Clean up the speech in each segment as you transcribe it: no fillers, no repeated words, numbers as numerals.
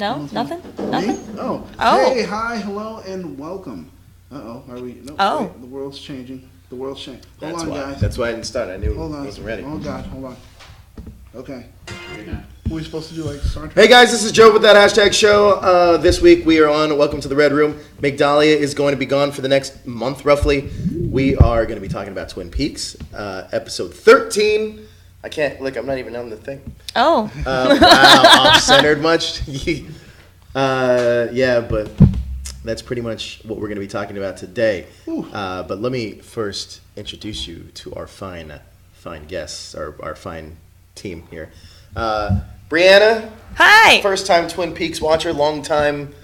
No? Nothing? Nothing? Oh. Oh. Hey, hi, hello, and welcome. Uh-oh, are we? No, Oh. wait, the world's changing. The world's changing. Hold That's on, why. guys. That's why I didn't start. I knew Hold I on. wasn't ready. Oh, God, hold on. Okay. Were we supposed to do, like, Star Trek? Hey guys, this is Joe with that hashtag show. This week we are on Welcome to the Red Room. Migdalia is going to be gone for the next month roughly. We are going to be talking about Twin Peaks, episode 13. I can't, look, I'm not even on the thing. Oh. Wow, off-centered much? Yeah, but that's pretty much what we're going to be talking about today. But let me first introduce you to our fine guests, our fine team here. Breanna. Hi. First time Twin Peaks watcher, long time.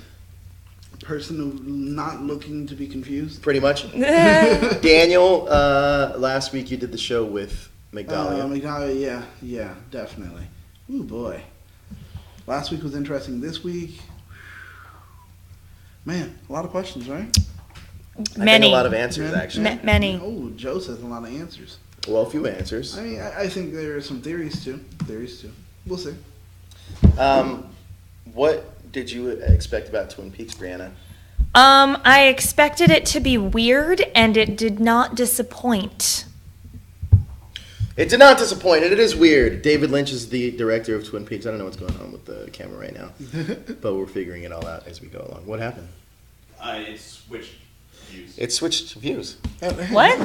Person who not looking to be confused. Pretty much. Daniel, last week you did the show with Migdalia. Migdalia, yeah, definitely. Ooh, boy. Last week was interesting. This week, man, a lot of questions, right? I think a lot of answers, actually. Many. Oh, Joe says a lot of answers. Well, a few answers. I mean, I think there are some theories, too. We'll see. What did you expect about Twin Peaks, Breanna? I expected it to be weird, and it did not disappoint. It did not disappoint, and it is weird. David Lynch is the director of Twin Peaks. I don't know what's going on with the camera right now, but we're figuring it all out as we go along. What happened? It switched views. It switched views. What?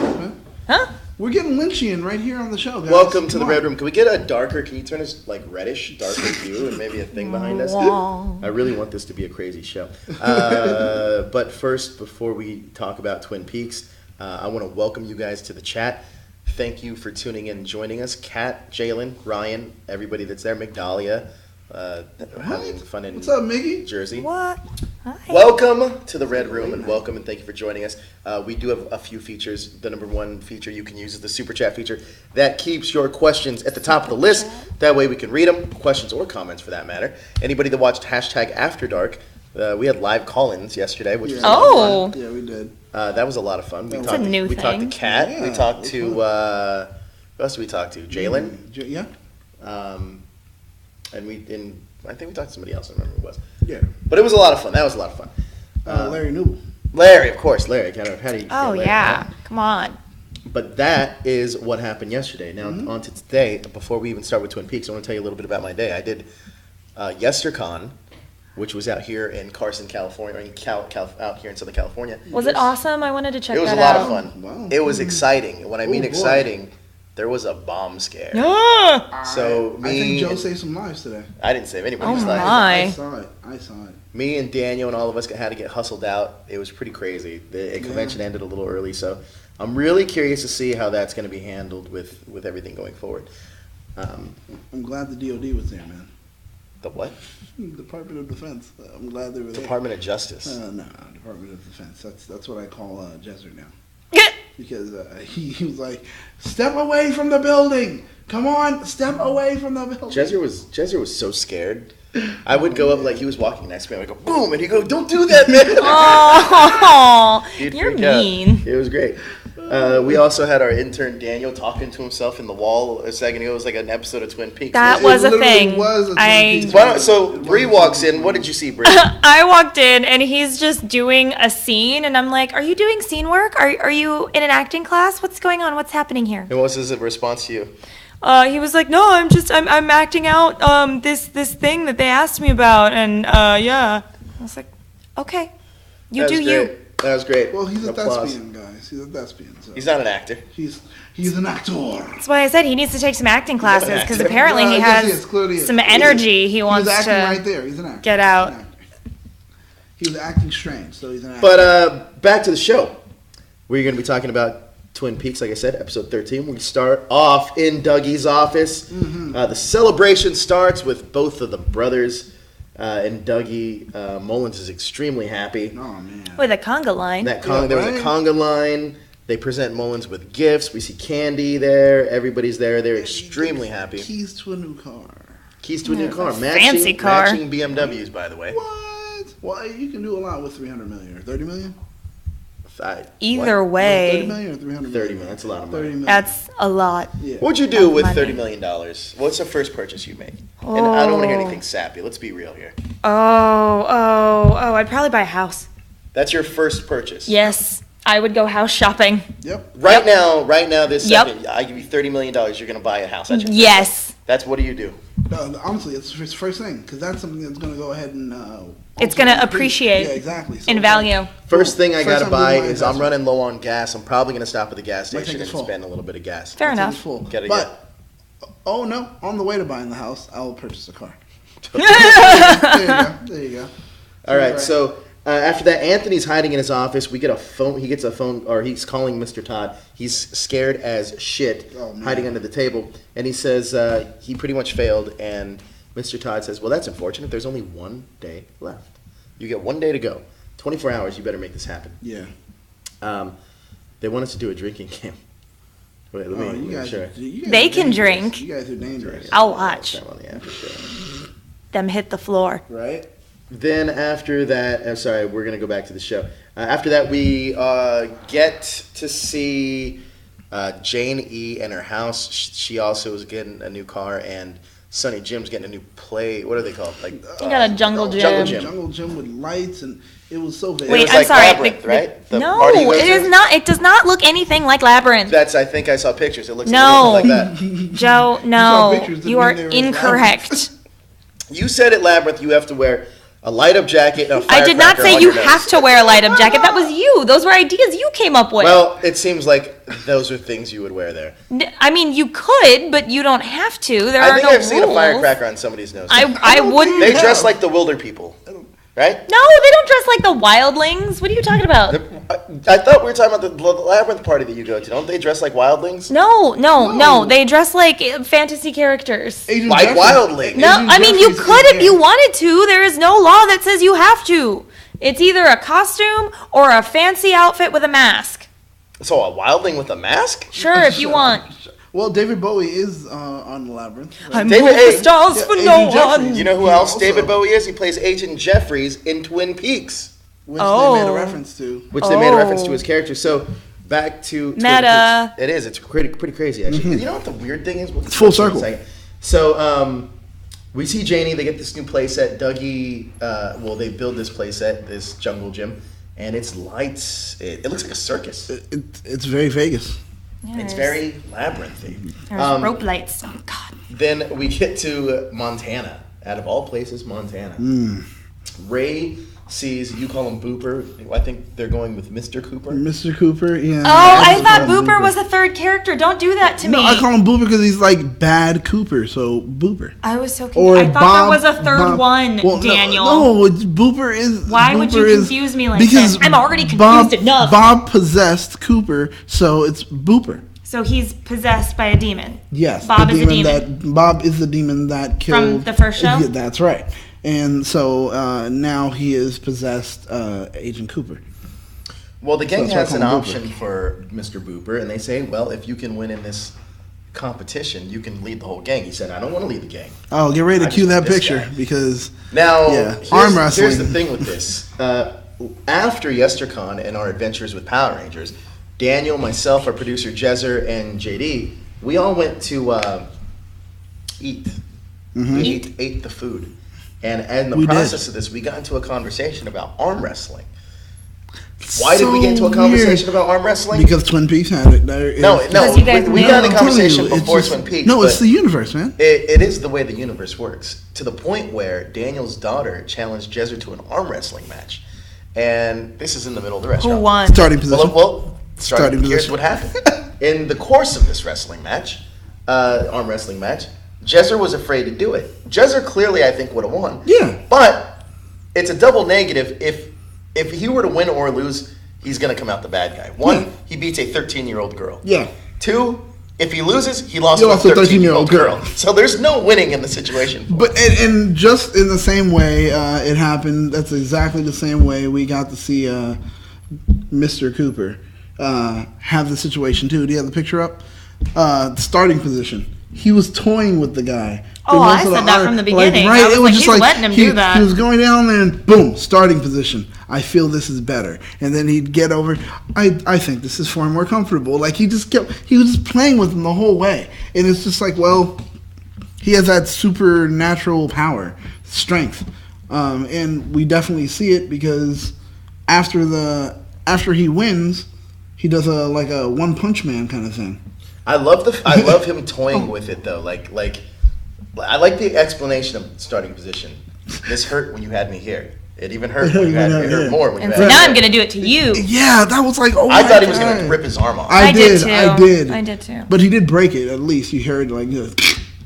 Huh? We're getting Lynchian right here on the show, guys. Welcome to the Red Room. Can we get a darker, can you turn this like reddish, darker view and maybe a thing behind us? I really want this to be a crazy show. But first, before we talk about Twin Peaks, I want to welcome you guys to the chat. Thank you for tuning in and joining us. Kat, Jalen, Ryan, everybody that's there, Migdalia, having fun in What's up, Miggy? Jersey. What? Hi. Welcome to the Red Room, and welcome and thank you for joining us. We do have a few features. The number one feature you can use is the Super Chat feature. That keeps your questions at the top of the list. That way we can read them, questions or comments for that matter. Anybody that watched Hashtag After Dark, we had live call-ins yesterday, which was a lot of fun. Yeah, we did. That was a lot of fun. That's a new we talked to thing. Kat. Yeah, we talked to, who else did we talk to? Jalen? Yeah. And I think we talked to somebody else. I don't remember who it was. Yeah. But it was a lot of fun. That was a lot of fun. Larry Newell. Larry, of course. Larry. How do you Oh, Larry? yeah. Come on. But that is what happened yesterday. Now, on to today, before we even start with Twin Peaks, I want to tell you a little bit about my day. I did YesterCon, which was out here in Carson, California, or out here in Southern California. Was it awesome? I wanted to check that out. It was a lot of fun. Wow. It was exciting. When I mean boy. exciting, there was a bomb scare. Ah! So I think Joe saved some lives today. I didn't save anybody's Oh, life. my. I saw it. Me and Daniel and all of us had to get hustled out. It was pretty crazy. The convention ended a little early, so I'm really curious to see how that's going to be handled with everything going forward. I'm glad the DOD was there, man. The what? Department of Defense. I'm glad they were there. Department of Justice. No, Department of Defense. That's what I call Jezer now. Because he was like, step away from the building. Come on, step away from the building. Jezer was so scared. I would go up like he was walking next to me. I would go boom, and he'd go, "Don't do that, man!" Oh, you're freak out. mean. It was great. We also had our intern Daniel talking to himself in the wall a second ago. It was like an episode of Twin Peaks. That was a literally thing. was a Twin Peaks. So Bree walks in. What did you see, Bree? I walked in and he's just doing a scene, and I'm like, "Are you doing scene work? Are you in an acting class? What's going on? What's happening here?" And what was his response to you? He was like, "No, I'm acting out this thing that they asked me about, and yeah." I was like, "Okay, you do you." That was great. Well, he's a Applause. thespian, guys. He's a thespian. So. He's not an actor. He's an actor. That's why I said he needs to take some acting classes because apparently he Yes, has clearly some energy he wants was acting to right there. He's an actor. get out. He was acting strange, so he's an actor. But back to the show. We're going to be talking about Twin Peaks, like I said, episode 13. We start off in Dougie's office. The celebration starts with both of the brothers. And Dougie Mullins is extremely happy. Oh, man. With a conga line. There was a conga line. They present Mullins with gifts. We see Candy there. Everybody's there. They're extremely happy. Keys to a new car. Keys to a new car. Fancy car. Matching BMWs, by the way. What? Well, you can do a lot with $300 million or $30 million. Either $30 way, million or 300 $30 million? million. That's a lot of 30 money. million. that's a lot. Yeah. What'd you do Of with money. $30 million? What's the first purchase you made? And I don't want to hear anything sappy. Let's be real here. I'd probably buy a house. That's your first purchase. Yes, I would go house shopping. Yep. Right now, this Yep. second, I give you $30 million. You're going to buy a house. That's your Yes. That's what do you do? Honestly, it's the first thing because that's something that's going to go ahead and. It's going to appreciate Yeah, exactly. So in it's like, value. First thing I First gotta time buy doing my is I'm investment. running low on gas. I'm probably gonna stop at the gas My tank station is and full. spend a little bit of gas. Fair It's enough. full. Gotta But oh no, on the way to buying the house, I will purchase a car. There you go. All right, so after that, Anthony's hiding in his office. We get a phone. He gets a phone, or he's calling Mr. Todd. He's scared as shit, Oh, man. hiding under the table, and he says he pretty much failed. And Mr. Todd says, "Well, that's unfortunate. There's only 1 day left. You get 1 day to go. 24 hours. You better make this happen." Yeah. They want us to do a drinking game. Wait, let me Oh, you make guys, sure. you guys They are can dangerous. drink. You guys are dangerous. I'll watch I'm on the app for sure. them hit the floor. Right? Then after that, I'm sorry, we're gonna go back to the show. After that, we get to see Jane E. and her house. She also is getting a new car, and Sonny Jim's getting a new play. What are they called? Like You got a jungle gym. Jungle gym. Jungle gym with lights, and it was so big. It Wait, was I'm like sorry. Labyrinth, right? The no, party you go it to? is not. It does not look anything like Labyrinth. I think I saw pictures. It looks No. like that. Joe, saw no, pictures, didn't you are mean they were incorrect. You said at Labyrinth you have to wear a light up jacket and a I did not firecracker say on you your nose. have to wear a light up jacket. That was you. Those were ideas you came up with. Well, it seems like those are things you would wear there. I mean, you could, but you don't have to. There I are think no I've seen a rules. firecracker on somebody's nose. I wouldn't. They dress like the Wilder people, right? No, they don't dress like the wildlings. What are you talking about? I thought we were talking about the Labyrinth party that you go to. Don't they dress like wildlings? No. They dress like fantasy characters. Agent Like Jeffrey- wildling. No, Agent I mean, you Jeffrey's could in if you there. wanted to. There is no law that says you have to. It's either a costume or a fancy outfit with a mask. So a wildling with a mask? Sure, if you want. Well, David Bowie is on the Labyrinth. Right? I'm David- moving the hey, stars yeah, for Agent no Jeffrey. one. You know who Yeah, else also- David Bowie is? He plays Agent Jeffries in Twin Peaks, Which they made a Oh. reference to. which they made a reference to Oh. his character. So back to Twin Meta. Peaks. It is. It's pretty crazy, actually. You know what the weird thing is? It's full circle. So we see Janie. They get this new playset. Dougie, they build this playset, this jungle gym, and it's lights. It looks like a circus. It's very Vegas. Yeah, It's there's- very labyrinthy. There's rope lights. Oh, God. Then we get to Montana. Out of all places, Montana. Ray sees, you call him Booper. I think they're going with Mr. Cooper. Mr. Cooper, yeah. Oh, I just thought call him Booper was a third character. Don't do that to No, me. I call him Booper because he's like bad Cooper, so Booper. I was so Or confused. I thought Bob, that was a third Bob- one, well, Daniel. No, it's Booper is. Why would you Booper is- confuse me like because this? I'm already confused Bob, enough. Bob possessed Cooper, so it's Booper. So he's possessed by a demon. Yes, Bob the is a demon. Bob is the demon that killed the first show? Yeah, that's right. And so now he is possessed Agent Cooper. Well, the gang So that's has why I an call him option for Mr. Booper, and they say, well, if you can win in this competition, you can lead the whole gang. He said, I don't want to lead the gang. Oh, get ready I to cue just that this picture guy. because Now, Yeah, arm here's wrestling. the thing with this. After YesterCon and our adventures with Power Rangers, Daniel, myself, our producer Jezer, and JD, we all went to eat. Mm-hmm. We ate the food. And in the We did. process of this, we got into a conversation about arm wrestling. Why did we get into a conversation about arm wrestling? Because Twin Peaks had it. There No, is- Because you guys we knew. got in I'm a telling conversation you, it's before just- Twin Peaks. No, it's but the universe, man. it is the way the universe works. To the point where Daniel's daughter challenged Jezer to an arm wrestling match. And this is in the middle of the Who restaurant. won? Starting position. Well, Starting here's position. what happened. In the course of this wrestling match, arm wrestling match, Jezer was afraid to do it. Jezer clearly, I think, would have won. Yeah. But it's a double negative. If he were to win or lose, he's going to come out the bad guy. One, Yeah. he beats a 13-year-old girl. Yeah. Two, if he loses, he lost You to a lost to a 13-year-old 13-year-old girl. girl. So there's no winning in the situation. But and just in the same way it happened. That's exactly the same way we got to see Mr. Cooper have the situation too. Do you have the picture up? Starting position. He was toying with the guy. Oh, I Most of said that from the beginning. right, I was it was like, just he's letting him do that. He was going down there and boom, starting position. I feel this is better. And then he'd get over, I think this is far more comfortable. Like, he was just playing with him the whole way. And it's just like, well, he has that supernatural power, strength. And we definitely see it because after he wins, he does a One Punch Man kind of thing. I love him toying with it though. Like I like the explanation of starting position. This hurt when you had me here. It even hurt when you had me. It hurt more when you And had so me. now I'm gonna do it to you. Yeah, that was like, oh I my thought he was God. gonna rip his arm off. I did too. But he did break it. At least you heard like.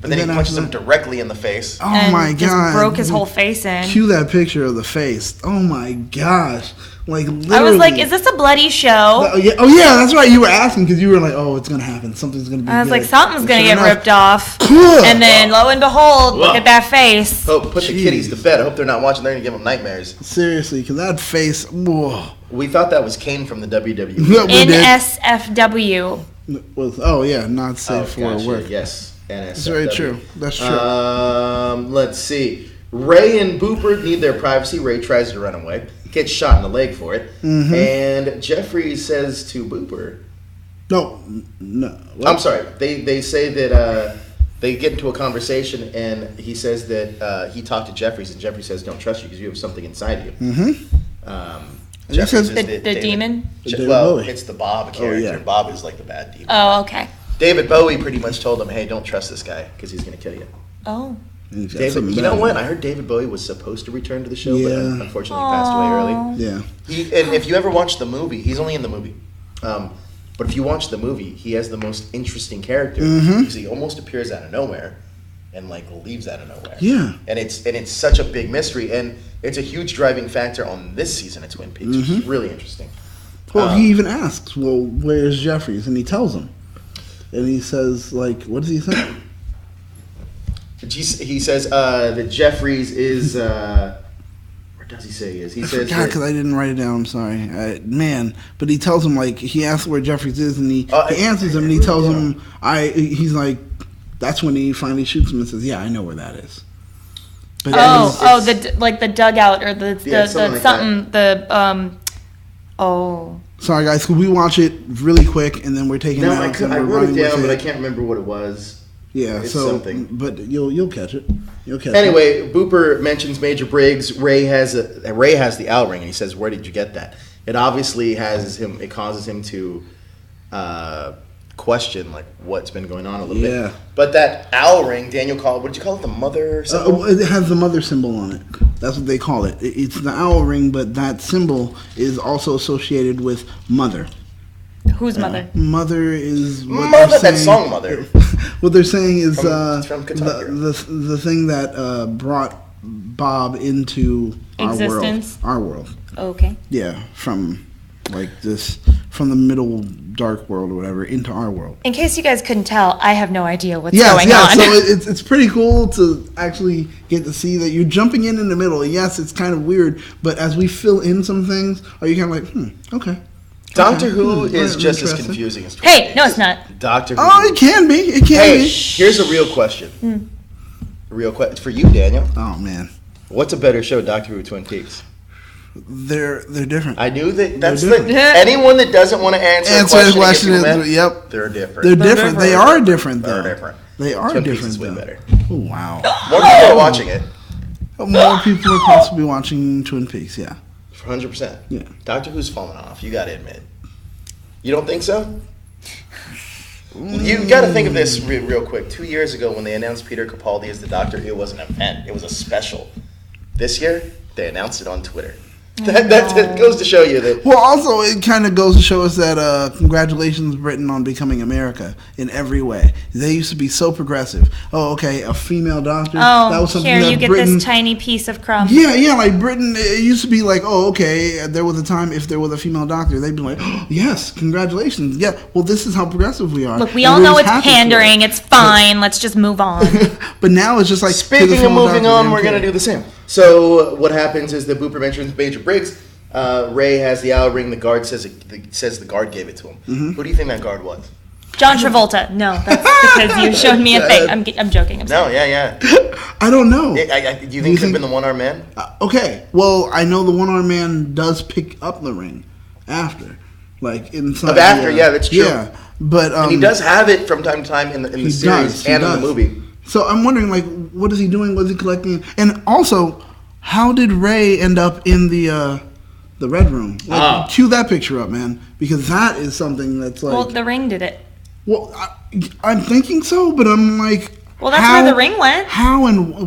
But then he punches him directly in the face. Oh And my just God! broke his whole face in. Cue that picture of the face. Oh my gosh! Like literally. I was like, "Is this a bloody show?" Oh yeah, that's right. You were asking because you were like, "Oh, it's gonna happen. Something's gonna be." I was good." like, "Something's gonna Sure get enough, ripped off," Ugh. and then lo and behold, look at that face. Oh, put the kiddies to bed. I hope they're not watching. They're gonna give them nightmares. Seriously, because that face. Whoa. We thought that was Kane from the WWE. We did. NSFW. Not safe for gotcha. work. Yes, NSFW. That's very true. That's true. Let's see. Ray and Booper need their privacy. Ray tries to run away, gets shot in the leg for it, and Jeffrey says to Booper, No. What? I'm sorry. They say that they get into a conversation, and he says that he talked to Jeffries, and Jeffrey says, "Don't trust you because you have something inside you." Jeffries says- is The David- demon? David Well, Bowie. it's the Bob character. yeah. Bob is like the bad demon. Oh, okay. David Bowie pretty much told him, "Hey, don't trust this guy because he's going to kill you." Oh. He's got David, something you know bad. what? I heard David Bowie was supposed to return to the show, but Yeah. unfortunately he passed away early. Yeah. And if you ever watch the movie, he's only in the movie. But if you watch the movie, he has the most interesting character because he almost appears out of nowhere and like leaves out of nowhere. Yeah. And it's such a big mystery, and it's a huge driving factor on this season of Twin Peaks, which is really interesting. Well, he even asks, "Well, where's Jeffries?" And he tells him, and he says, "Like, what does he say?" He says that Jeffries is. Where does he say he is? He I says forgot that- because I didn't write it down. I'm sorry, man. But he tells him like he asks where Jeffries is, and he answers him, and he tells him, He's like, that's when he finally shoots him and says, "Yeah, I know where that is." But the dugout or the something like Sorry, guys. Could we watch it really quick, and then we're taking No, notes and I we're wrote running it down, with but I it? can't remember what it was. Yeah, It's so something. but you'll catch it. You'll catch it. Anyway, Booper mentions Major Briggs. Ray has the owl ring, and he says, "Where did you get that?" It obviously it causes him to question like what's been going on a little Yeah. bit. But that owl ring, Daniel called. What did you call it? The mother symbol? It has the mother symbol on it. That's what they call it. It's the owl ring, but that symbol is also associated with mother. Whose mother? Mother is what Mother, they're that saying- song, Mother. What they're saying is It's from Guitar Hero. the thing that brought Bob into Existence. our world. Okay. Yeah, from the middle dark world or whatever into our world. In case you guys couldn't tell, I have no idea what's Yes, going yeah. on. So it's pretty cool to actually get to see that you're jumping in the middle. Yes, it's kind of weird, but as we fill in some things, are you kind of like, okay. Doctor Okay. Who is just as Interesting. confusing as Twin Hey, Peaks. no, it's not. Doctor Who. Oh, it can be. It can Hey, be. here's a real question. Real question for you, Daniel. Oh man, What's a better show, Doctor Who or Twin Peaks? they're different. I knew that's different. anyone that doesn't want to answer a Answer the question, question against is- men, yep. they're different. They're different. They are different though. They're different. They are Twin Peaks different is way though. better. Oh wow. More people are watching it. More people are possibly watching Twin Peaks. Yeah. 100%. Yeah. Doctor Who's fallen off. You got to admit. You don't think so? You got to think of this real quick. 2 years ago, when they announced Peter Capaldi as the Doctor, it was an event. It was a special. This year, they announced it on Twitter. That goes to show you that. Well, also it kind of goes to show us that congratulations, Britain, on becoming America in every way. They used to be so progressive. Oh, okay, a female doctor. Oh, that was something here, that you get Britain, this tiny piece of crumb. Yeah, like Britain, it used to be like, oh, okay, there was a time if there was a female doctor, they'd be like, oh, yes, congratulations. Yeah, well, this is how progressive we are. Look, we And all we're know just it's happy for pandering. it. It's fine. Let's just move on. But now it's just like, Speaking of moving on, we're going to do the same. So what happens is that Booper mentions Major Briggs. Ray has the owl ring. The guard says the guard gave it to him. Who do you think that guard was? John Travolta. No, that's because you showed me a thing. I'm joking. I'm No, sorry. yeah. I don't know. Do you think it could have been the one-armed man? Okay, well, I know the one-armed man does pick up the ring after. Like, inside. Yeah, that's true. Yeah, but... and he does have it from time to time in the series and in the movie. So I'm wondering, like, what is he doing? Was he collecting? And also, how did Ray end up in the Red Room? Like, cue that picture up, man, because that is something that's like... Well, the ring did it. Well, I'm thinking so, but I'm like... Well, that's where the ring went.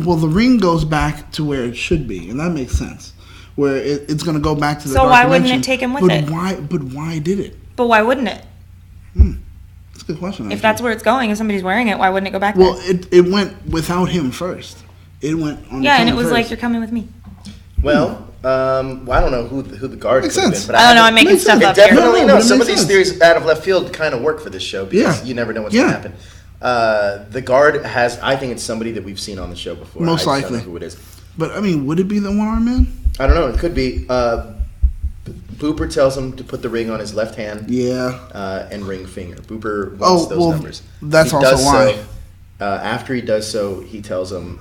Well, the ring goes back to where it should be, and that makes sense. Where it's going to go back to the So dark why dimension. wouldn't it take him with it? But why did it? But why wouldn't it? That's a good question. If actually. that's where it's going, if somebody's wearing it, why wouldn't it go back Well, there? it went without him first. It went on. Yeah, and it was first. like, you're coming with me. Well, I don't know who the guard Makes could have sense. been. But I don't know, I'm making Makes stuff sense. up It here. definitely, No, no, but it some of makes these sense. theories out of left field kind of work for this show because you never know what's going to happen. The guard I think it's somebody that we've seen on the show before. Most I just likely. don't know who it is. But I mean, would it be the one-armed man? I don't know. It could be. Booper tells him to put the ring on his left hand. Yeah. And ring finger. Booper wants those numbers. That's He also does why. So, after he does so, he tells him.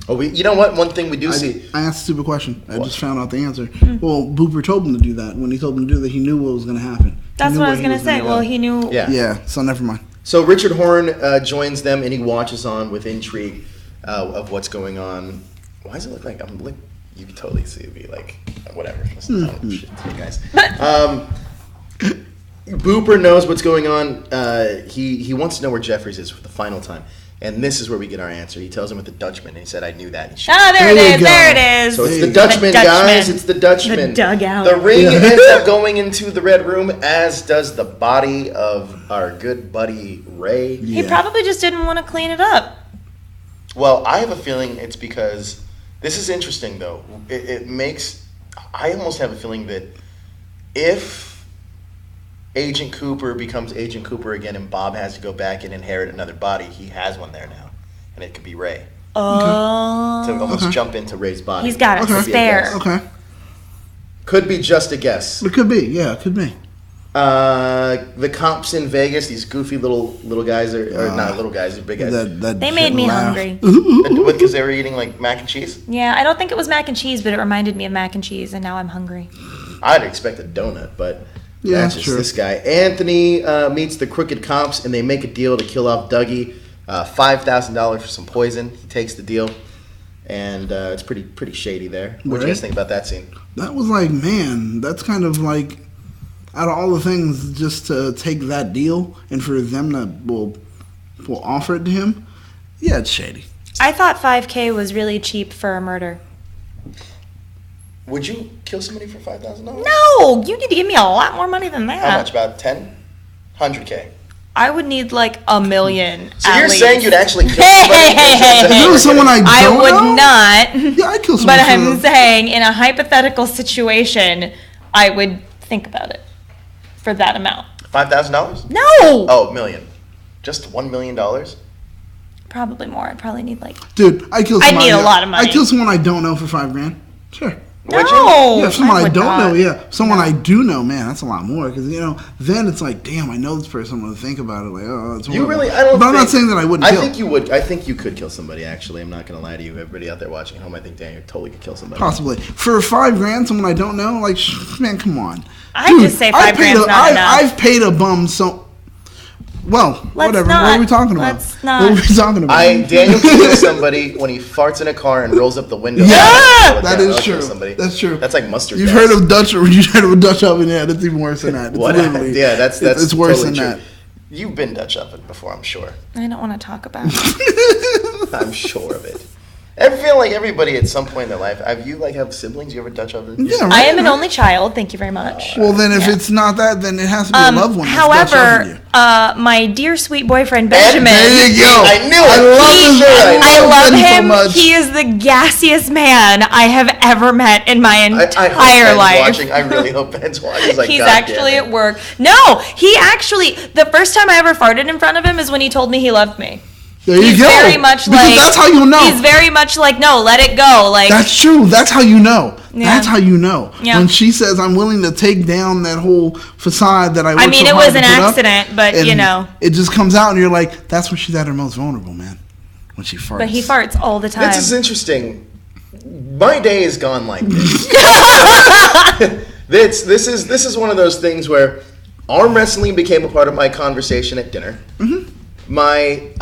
You know what? One thing we do see. I asked a stupid question. I What? just found out the answer. Well, Booper told him to do that. When he told him to do that, he knew what was going to happen. That's what I was going to say. Well, he knew. Yeah. Yeah. So never mind. So Richard Horn joins them and he watches on with intrigue of what's going on. Why does it look like I'm like? You can totally see me like whatever. Listen, shit to you guys. Booper knows what's going on. He wants to know where Jeffries is for the final time. And this is where we get our answer. He tells him with the Dutchman, and he said, I knew that. Ah, there it is. So it's the Dutchman, guys. It's the Dutchman. The dugout. The ring ends up going into the Red Room, as does the body of our good buddy Ray. He probably just didn't want to clean it up. Well, I have a feeling it's because... This is interesting, though. It makes... I almost have a feeling that if Agent Cooper becomes Agent Cooper again and Bob has to go back and inherit another body, he has one there now. And it could be Ray. Oh. To almost jump into Ray's body. He's got it spare. Okay. Could be just a guess. It could be. Yeah, it could be. The cops in Vegas, these goofy little guys, or not little guys, they're big guys. They made me hungry. Because they were eating like mac and cheese? Yeah, I don't think it was mac and cheese, but it reminded me of mac and cheese, and now I'm hungry. I'd expect a donut, but Yeah, that's just true. this guy. Anthony meets the crooked cops, and they make a deal to kill off Dougie. $5,000 for some poison. He takes the deal, and it's pretty shady there. What do you guys think about that scene? That was like, man, that's kind of like, out of all the things, just to take that deal and for them to will offer it to him, yeah, it's shady. I thought $5,000 was really cheap for a murder. Would you kill somebody for $5,000? No, you need to give me a lot more money than that. How much? About 10? 100K. I would need like $1 million. So at you're least. saying you'd actually kill somebody? If it was someone I I don't would know, not. yeah, I'd kill someone. But for I'm the- saying in a hypothetical situation, I would think about it for that amount. $5,000? No. Oh, $1 million. Just $1 million? Probably more. I'd probably need like. Dude, I'd kill I'd someone. need a lot of money. I'd kill someone I don't know for $5,000. Sure. Would you? No. Yeah, if someone I would don't not. know, yeah. Someone I do know, man, that's a lot more. Because, then it's like, damn, I know this person. I'm going to think about it. Like, oh, it's You horrible. really? I don't. But I'm not think- saying that I wouldn't I kill. think you would. I think you could kill somebody. Actually, I'm not going to lie to you. Everybody out there watching at home, I think Daniel totally could kill somebody. Possibly. For $5,000, someone I don't know, like, man, come on. I'd just say I paid $5,000 's not enough. I've paid a bum so. Well, whatever. What not. are we talking about? Let's not. What are we talking about? Daniel can kill somebody when he farts in a car and rolls up the window. Yeah, That that is I'll kill true. somebody. That's true. That's like mustard. You've gas. heard of Dutch oven? Yeah, that's even worse than that. It's What? literally- Yeah, that's it's worse totally than true. that. You've been Dutch oven before, I'm sure. I don't want to talk about it. I'm sure of it. I feel like everybody at some point in their life. Have you have siblings? You ever Dutch oven? Yeah, I right, am an right. only child. Thank you very much. Well, then if Yeah. it's not that, then it has to be a loved one. that's Dutch oven you. However, my dear sweet boyfriend Benjamin. There you go. I knew it. I love I love Ben him. so much. He is the gassiest man I have ever met in my I hope entire Ben's life. watching. I really hope Ben's watching. He's like, He's "God actually damn at it." work. No, he actually. The first time I ever farted in front of him is when he told me he loved me. There you He's go. very much because like. that's how you know. He's very much like, no, let it go. Like That's true. That's how you know. That's how you know. Yeah. When she says, I'm willing to take down that whole facade that I worked I mean, so it hard was to an put up, accident, but, and you know. it just comes out, and you're like, that's when she's at her most vulnerable, man. When she farts. But he farts all the time. This is interesting. My day is gone like this. This is one of those things where arm wrestling became a part of my conversation at dinner. Mm-hmm. I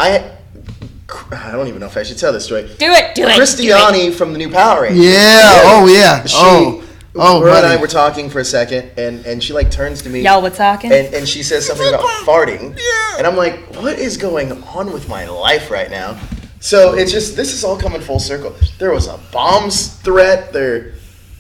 don't even know if I should tell this story. Do it. Christiani from the new Power Rangers. Yeah. Oh, yeah. Her and I were talking for a second, and she like turns to me. Y'all were talking? And she says something about farting. Yeah. And I'm like, what is going on with my life right now? So it's just, this is all coming full circle. There was a bombs threat.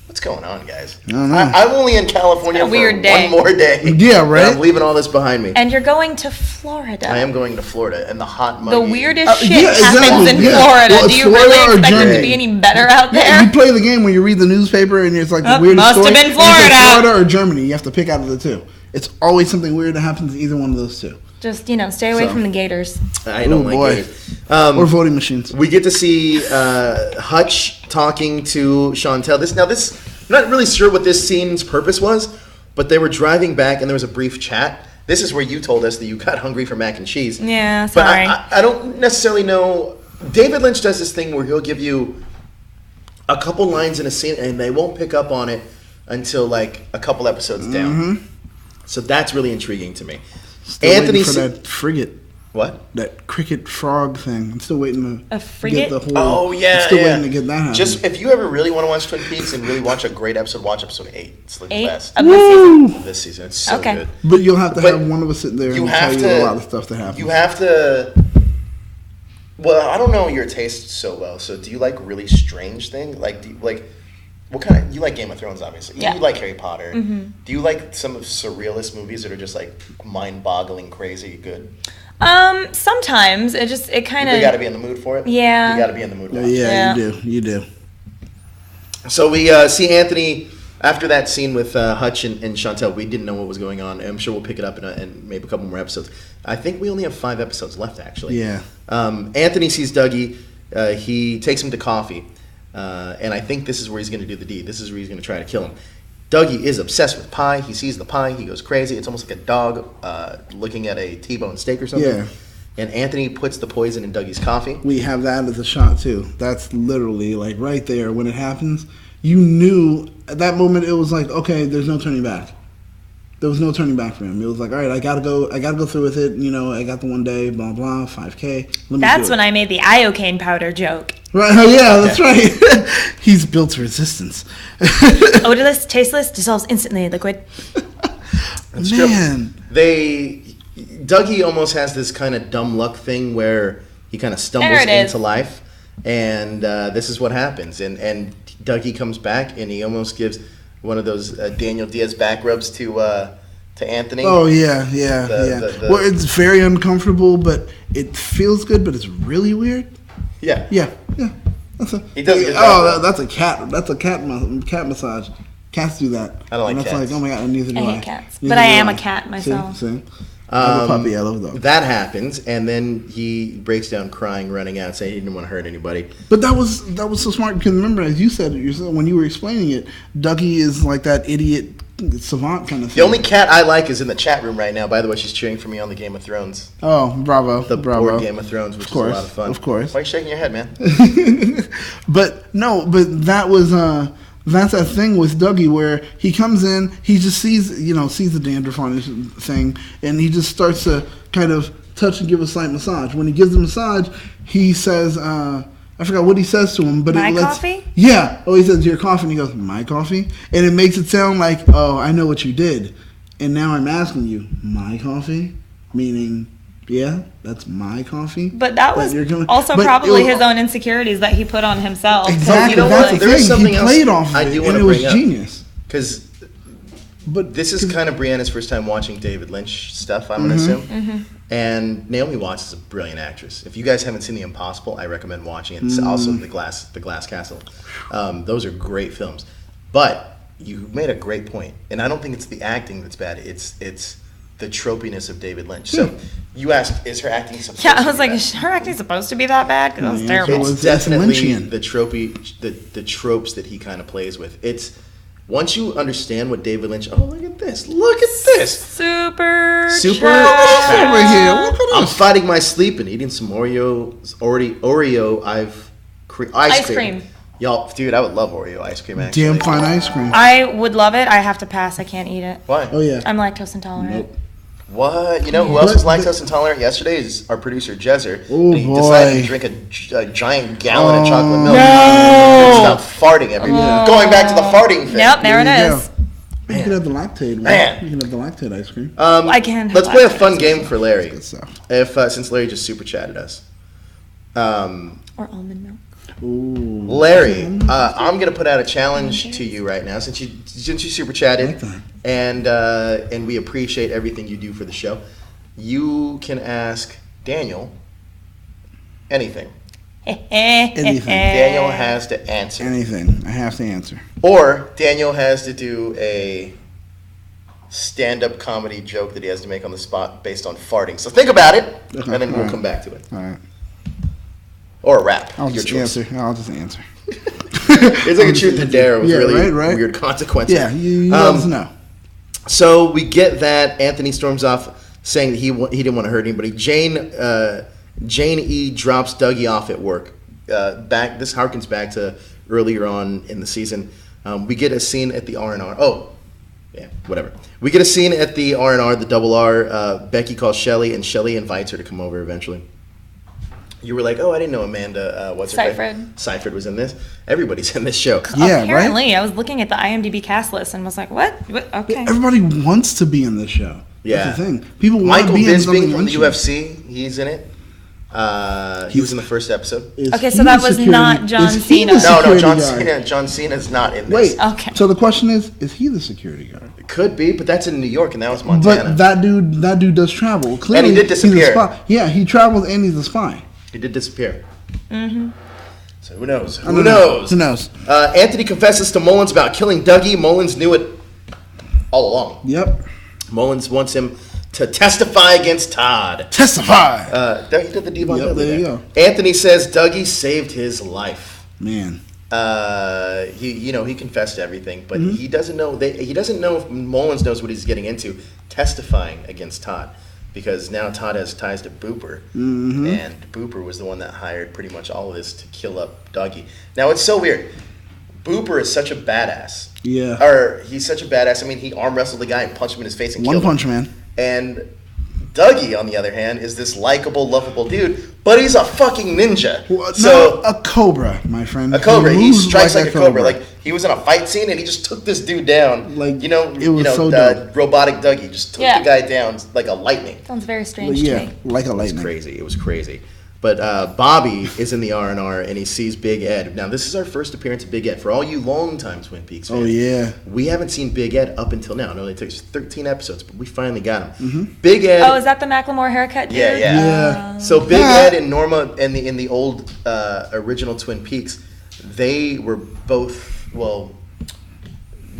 What's going on, guys? I don't know. I'm only in California for weird day. one more day. Yeah, right? And I'm leaving all this behind me. And you're going to Florida. I am going to Florida and the hot The muggy. weirdest shit yeah, happens exactly, in yeah. Florida. Well, Do you Florida really or expect it to Germany? be any better out there? Yeah, you play the game when you read the newspaper and it's like the weirdest must have story. been and it's like Florida. Florida or Germany. You have to pick out of the two. It's always something weird that happens in either one of those two. Just, stay away So. from the gators. I don't like boy. it. Or voting machines. We get to see Hutch talking to Chantel. I'm not really sure what this scene's purpose was, but they were driving back and there was a brief chat. This is where you told us that you got hungry for mac and cheese. Yeah, sorry. But I don't necessarily know. David Lynch does this thing where he'll give you a couple lines in a scene and they won't pick up on it until like a couple episodes down. Mm-hmm. So that's really intriguing to me. Still Anthony waiting for that frigate. What? That cricket frog thing. I'm still waiting to A frigate? get the whole. Oh yeah, I'm still yeah. waiting to get that happen. Just if you ever really want to watch Twin Peaks and really watch a great episode, watch episode 8. It's the 8 best of this season? of this season. It's so Okay. good. But you'll have to But have one of us sit there you and have tell to- you a lot of stuff that happens. You have to. Well, I don't know your taste so well. So, do you like really strange things? Like, do you like what kind of? You like Game of Thrones, obviously. Yeah. You like Harry Potter. Mm-hmm. Do you like some of surrealist movies that are just like mind-boggling, crazy good? Sometimes it kind You got to of. be in the mood for it. Yeah. You got to be in the mood. To watch it. Yeah, Yeah. you do. So we see Anthony after that scene with Hutch and Chantel. We didn't know what was going on. I'm sure we'll pick it up in maybe a couple more episodes. I think we only have 5 episodes left, actually. Yeah. Anthony sees Dougie. He takes him to coffee. And I think this is where he's going to do the deed. This is where he's going to try to kill him. Dougie is obsessed with pie. He sees the pie. He goes crazy. It's almost like a dog looking at a T-bone steak or something. Yeah. And Anthony puts the poison in Dougie's coffee. We have that as a shot too. That's literally like right there when it happens. You knew at that moment it was like, okay, there's no turning back. There was no turning back for him. It was like, all right, I gotta go through with it. I got the one day, blah blah, 5K. That's when I made the iocane powder joke. Right? Oh yeah, that's right. He's built resistance. Odorless, tasteless, dissolves instantly in liquid. That's true. Man, Dougie almost has this kind of dumb luck thing where he kind of stumbles There it is. into life, and this is what happens. And Dougie comes back, and he almost gives one of those Daniel Diaz back rubs to Anthony. oh yeah. The- Well, it's very uncomfortable, but it feels good, but it's really weird. Yeah. Yeah. He does a good job, Oh, though. that's a cat. That's a cat massage. Cats do that. I don't like and that's cats. like, oh my god, neither do I I. hate cats. Neither But I do am a cat myself. See? I have a puppy. I love dogs. That happens, and then he breaks down crying, running out, saying he didn't want to hurt anybody. But that was so smart because remember, as you said it yourself when you were explaining it, Dougie is like that idiot savant kind of thing. The only cat I like is in the chat room right now. By the way, she's cheering for me on the Game of Thrones. Oh, bravo! The bravo. board Game of Thrones, which is a lot of fun. Of course. Why are you shaking your head, man? But that was that's that thing with Dougie where he comes in, he just sees the dandruff on his thing, and he just starts to kind of touch and give a slight massage. When he gives the massage, he says, I forgot what he says to him, but My it lets, coffee? Yeah. Oh, he says your coffee, and he goes, my coffee, and it makes it sound like, oh, I know what you did, and now I'm asking you, my coffee, meaning. Yeah, that's my coffee. But that was also but probably it was- his own insecurities that he put on himself. Exactly. You know That's what? the There is thing. something He else played off of I it, do and wanna it was bring up. genius. Because But this is kind of Brianna's first time watching David Lynch stuff, I'm going to assume. And Naomi Watts is a brilliant actress. If you guys haven't seen The Impossible, I recommend watching it. It's also The Glass Castle. Those are great films. But you made a great point. And I don't think it's the acting that's bad. It's the tropiness of David Lynch. So you asked, is her acting supposed Yeah, to I was be like, bad? is her acting supposed to be that bad? Because that was Yeah, terrible. so It's It's definitely Lynchian. the tropes that he kind of plays with. It's once you understand what David Lynch. Oh, look at this! Look at this! Super. Super chat. Over here. Look at I'm this. fighting my sleep and eating some Oreo ice cream. Y'all, dude, I would love Oreo ice cream. Actually, Damn fine ice cream. I would love it. I have to pass. I can't eat it. Why? Oh yeah. I'm lactose intolerant. Nope. What? You know who else was But- lactose intolerant yesterday? Is our producer Jezzer. Oh, and he boy. decided to drink a giant gallon of chocolate milk. No. And stop farting every Going back to the farting thing. Yep, there There it you is. You can have the lactate one. Man. You can have the lactate ice cream. I can. Let's play a fun game for Larry. Good stuff. If since Larry just super chatted us. Or almond milk. Ooh. Larry, I'm gonna put out a challenge to you right now since you super chatted, Like that. and we appreciate everything you do for the show. You can ask Daniel anything. Anything. Daniel has to answer, Anything. I have to answer. or Daniel has to do a stand-up comedy joke that he has to make on the spot based on farting. So think about it, Okay, and then we'll alright. come back to it, All right. or a rap. I'll Your just choice. answer. I'll just answer. It's like a truth or dare with Yeah, really right. weird consequences. Yeah, you let us know. So we get that Anthony storms off saying that he didn't want to hurt anybody. Jane E drops Dougie off at work. This harkens back to earlier on in the season. We get a scene at the R&R. Oh, yeah, whatever. We get a scene at the R&R, the double R. Becky calls Shelly, and Shelly invites her to come over eventually. You were like, oh, I didn't know Amanda, Seyfried was in this. Everybody's in this show. Yeah, Apparently, I was looking at the IMDb cast list and was like, what? Okay. Everybody wants to be in this show. Yeah. That's the thing. People want to Michael be in something Bisping from the Lynchian. UFC, he's in it. He was in the first episode. Is Okay, so he that the was security- not John is he the Cena. No, security guard? John Cena's not in this. Wait. Okay. So the question is he the security guard? It could be, but that's in New York, and that was Montana. But that dude does travel. Clearly, did he's a disappear. spy. Yeah, he travels and he's a spy. He did disappear. Mm-hmm. So who knows? I Who don't know. knows? Who knows? Anthony confesses to Mullins about killing Dougie. Mullins knew it all along. Yep. Mullins wants him to testify against Todd. Testify. He did the Devon Yep, Dudley there you there. go. Anthony says Dougie saved his life. Man. He confessed to everything, but Mm-hmm. he doesn't know. He doesn't know if Mullins knows what he's getting into, testifying against Todd, because now Todd has ties to Booper, and Booper was the one that hired pretty much all of this to kill up Dougie. Now it's so weird. Booper is such a badass. Yeah. Or he's such a badass. I mean, he arm wrestled the guy and punched him in his face and One killed punch him. man. And Dougie, on the other hand, is this likable, lovable dude, but he's a fucking ninja. Well, So no, a cobra, my friend. a cobra. He moves strikes like a cobra. Like he was in a fight scene and he just took this dude down. Like, it was so dope. robotic Dougie just took Yeah. the guy down like a lightning. Sounds very strange yeah, to me. like a It was lightning. crazy. It was crazy. But Bobby is in the R&R and he sees Big Ed. Now this is our first appearance of Big Ed. For all you longtime Twin Peaks fans, Oh yeah. we haven't seen Big Ed up until now. I know it took us 13 episodes, but we finally got him. Big Ed. Oh, is that the Macklemore haircut dude? Yeah, yeah. Yeah. So Big Yeah. Ed and Norma in the old original Twin Peaks, they were both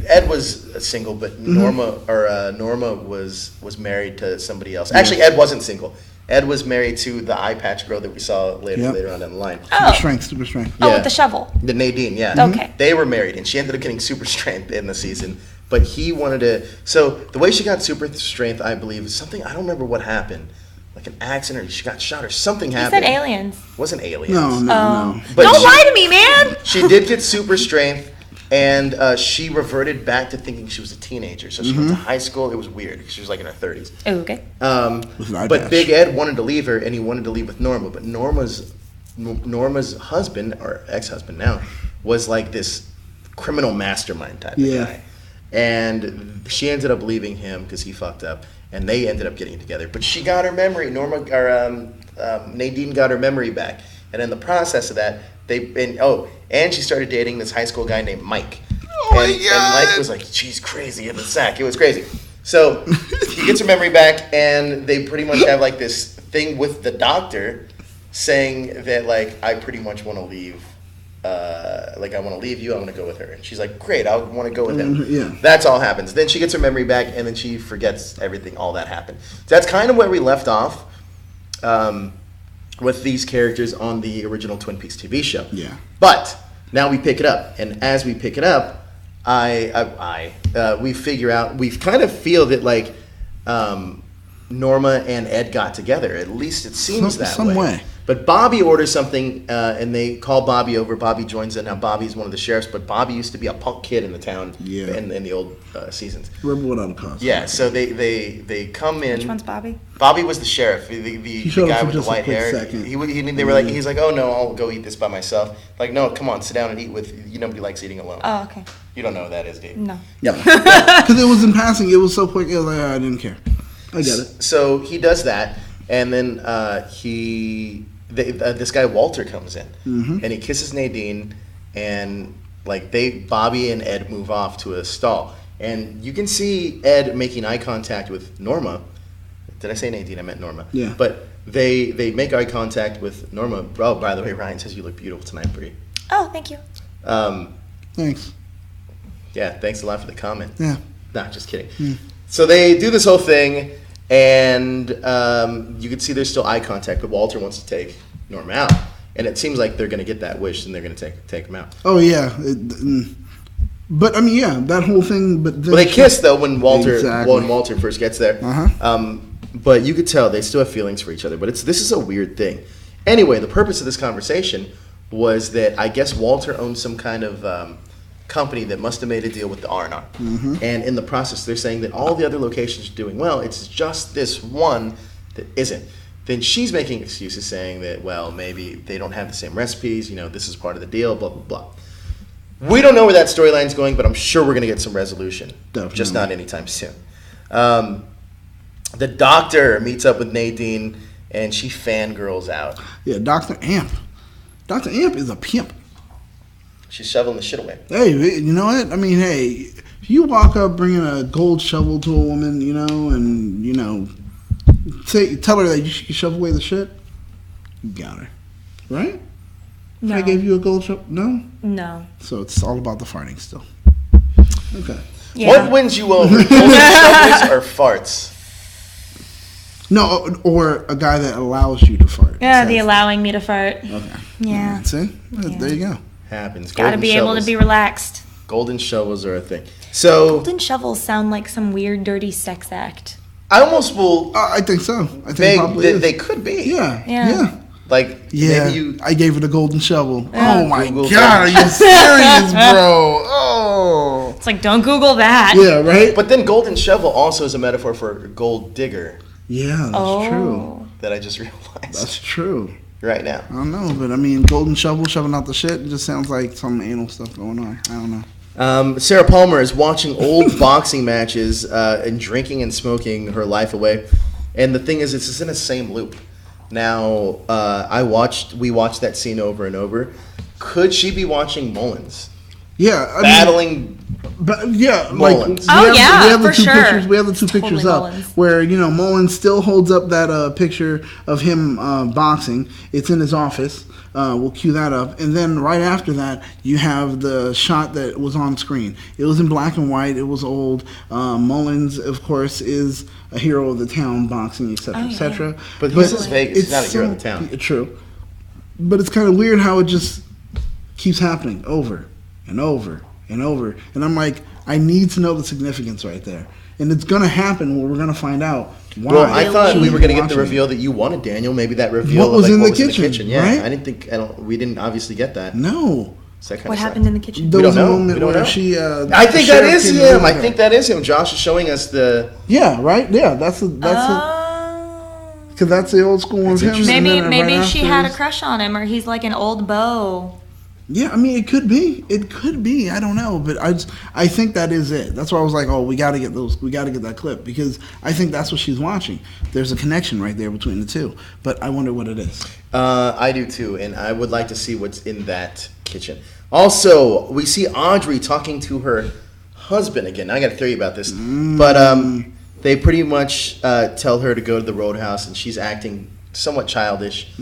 Ed was single, but Norma was married to somebody else. Actually, Ed wasn't single. Ed was married to the eye patch girl that we saw later on down the line. Oh. Super strength. Oh, Yeah. with the shovel. The Nadine, yeah. Okay. They were married, and she ended up getting super strength in the season. But he wanted to. So the way she got super strength, I believe, is something I don't remember what happened, like an accident, or she got shot, or something He happened. said aliens. It wasn't aliens. No. But Don't she- lie to me, man! She did get super strength, and she reverted back to thinking she was a teenager. So she went to high school. It was weird because she was like in her 30s. Okay. With an eye But patch. Big Ed wanted to leave her, and he wanted to leave with Norma. But Norma's husband, or ex-husband now, was like this criminal mastermind type of Yeah. guy. And she ended up leaving him because he fucked up, and they ended up getting together. But she got her memory. Nadine got her memory back, and in the process of that, and she started dating this high school guy named Mike. And Mike was like, she's crazy in the sack. It was crazy. So he gets her memory back, and they pretty much have like this thing with the doctor saying that like I pretty much want to leave like, I want to leave you, I want to go with her. And she's like, great, I want to go with him. Yeah. That's all happens. Then she gets her memory back, and then she forgets everything, all that happened. So that's kind of where we left off with these characters on the original Twin Peaks TV show. Yeah. But now we pick it up, and as we pick it up, we figure out, we kind of feel that, like, Norma and Ed got together. At least it seems some way. But Bobby orders something, and they call Bobby over. Bobby joins in. Now, Bobby's one of the sheriffs, but Bobby used to be a punk kid in the town in the old seasons. Rebel without a cause. Yeah, so they come in. Which one's Bobby? Bobby was the sheriff, the guy with the white hair. Second. They were like, he's like, oh no, I'll go eat this by myself. Like, no, come on, sit down and eat with. Nobody likes eating alone. Oh, okay. You don't know what that is, Dave. No. Yeah. Because it was in passing. It was so quick. It was like, I didn't care. I get it. So he does that, and then this guy Walter comes in, and he kisses Nadine, and like Bobby and Ed move off to a stall, and you can see Ed making eye contact with Norma. Did I say Nadine? I meant Norma. Yeah. But they make eye contact with Norma. Oh, by the way, Ryan says you look beautiful tonight, Bree. Oh, thank you. Thanks. Yeah, thanks a lot for the comment. Yeah. Nah, just kidding. So they do this whole thing, and you can see there's still eye contact, but Walter wants to take Norma out. And it seems like they're going to get that wish, and they're going to take him out. Oh, yeah. But, I mean, yeah, that whole thing. But then they kiss, though, when Walter Exactly. first gets there. But you could tell they still have feelings for each other. But this is a weird thing. Anyway, the purpose of this conversation was that I guess Walter owns some kind of company that must have made a deal with the R&R. And in the process, they're saying that all the other locations are doing well. It's just this one that isn't. Then she's making excuses saying that, well, maybe they don't have the same recipes. This is part of the deal, blah, blah, blah. We don't know where that storyline's going, but I'm sure we're going to get some resolution. Definitely. Just not anytime soon. The doctor meets up with Nadine, and she fangirls out. Yeah, Dr. Amp. Dr. Amp is a pimp. She's shoveling the shit away. Hey, you know what? I mean, hey, if you walk up bringing a gold shovel to a woman, and, tell her that you should shove away the shit, you got her. Right? No. I gave you a gold shovel? No? No. So it's all about the farting still. Okay. Yeah. What wins you over, golden shovels or farts? No, or a guy that allows you to fart. Yeah, the allowing me to fart. Okay. Yeah. See? There you go. Happens. Gotta be able to be relaxed. Golden shovels are a thing. So Golden shovels sound like some weird, dirty sex act. I almost will. I think so. I think probably they could be. Yeah. Like maybe you. I gave it a golden shovel. Yeah. Oh my Google God, are you serious, bro? Oh. It's like, don't Google that. Yeah, right? But then golden shovel also is a metaphor for gold digger. Yeah, that's true. That I just realized. That's true. Right now. I don't know, but I mean, golden shovel shoving out the shit, it just sounds like some anal stuff going on. I don't know. Sarah Palmer is watching old boxing matches and drinking and smoking her life away. And the thing is, it's just in the same loop. Now, we watched that scene over and over. Could she be watching Mullins? Yeah, Battling like Mullins. we have the for two sure. pictures. We have the two Totally pictures up Mullins. where Mullins still holds up that picture of him boxing. It's in his office. We'll cue that up, and then right after that, you have the shot that was on screen. It was in black and white. It was old. Mullins, of course, is a hero of the town, boxing, etc., etc. But this is Vegas. He's not a hero of the town. True, but it's kind of weird how it just keeps happening over and over and over. And I'm like, I need to know the significance right there. And it's going to happen where we're going to find out why. Well, I thought we were going to get the watching. reveal that you wanted, Daniel. Maybe that reveal What was of in what the was kitchen, in the kitchen. Yeah, right? we didn't obviously get that. No. So that What happened in the kitchen? There We was don't a know. moment We don't where know. she. I think that is him. I think that is him. Josh is showing us the. Yeah, right? Yeah, that's because that's the old school of him. and Maybe then maybe right she had a after- crush on him, or he's like an old beau. Yeah, I mean, it could be. It could be. I don't know, but I think that is it. That's why I was like, oh, we got to get those. We got to get that clip because I think that's what she's watching. There's a connection right there between the two, but I wonder what it is. I do too, and I would like to see what's in that kitchen. Also, we see Audrey talking to her husband again. Now, I got to tell you about this, but they pretty much tell her to go to the Roadhouse, and she's acting somewhat childish.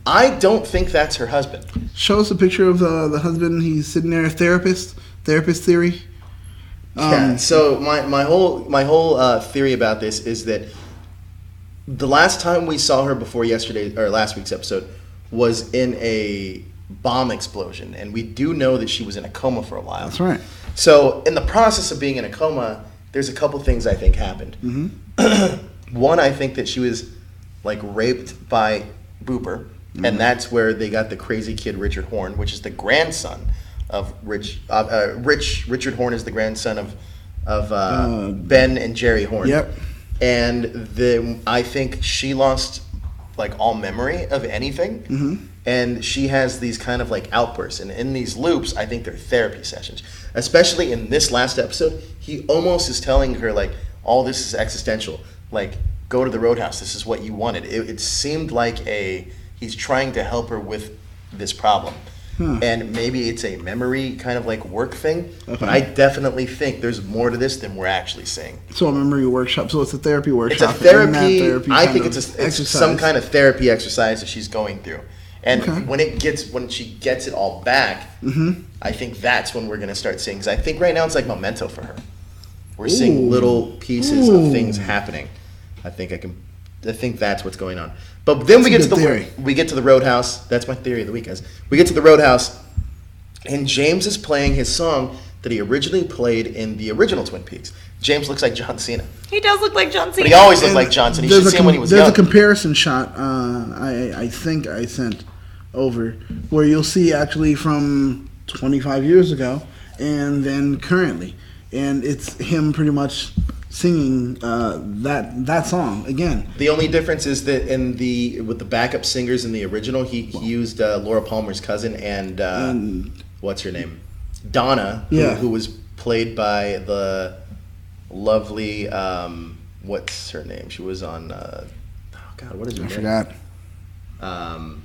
I don't think that's her husband. Show us a picture of the husband. He's sitting there, therapist theory. Yeah. So my whole theory about this is that the last time we saw her before last week's episode was in a bomb explosion, and we do know that she was in a coma for a while. That's right. So in the process of being in a coma, there's a couple things I think happened. Mm-hmm. One, I think that she was like raped by Booper, mm-hmm. and that's where they got the crazy kid Richard Horn, which is the grandson of Richard Horn is the grandson of Ben and Jerry Horn. Yep. And I think she lost like all memory of anything. Mm-hmm. And she has these kind of like outbursts. And in these loops, I think they're therapy sessions. Especially in this last episode, he almost is telling her like, all this is existential. Like, go to the Roadhouse. This is what you wanted. It seemed like he's trying to help her with this problem. And maybe it's a memory kind of like work thing. Okay. But I definitely think there's more to this than we're actually seeing. So a memory workshop. So it's a therapy workshop. It's a therapy. I think it's some kind of therapy exercise that she's going through. And when she gets it all back, mm-hmm. I think that's when we're going to start seeing. Because I think right now it's like memento for her. We're seeing little pieces of things happening. I think that's what's going on. But then we get to the Roadhouse. That's my theory of the week, guys. We get to the Roadhouse, and James is playing his song that he originally played in the original Twin Peaks. James looks like John Cena. He does look like John Cena. But he always looked like John Cena. You should see him when he was young. There's a comparison shot I think I sent over where you'll see actually from 25 years ago and then currently. And it's him pretty much singing that song again. The only difference is that with the backup singers in the original, he used Laura Palmer's cousin and what's her name, Donna, who was played by the lovely what's her name? She was on what is her name? I forgot.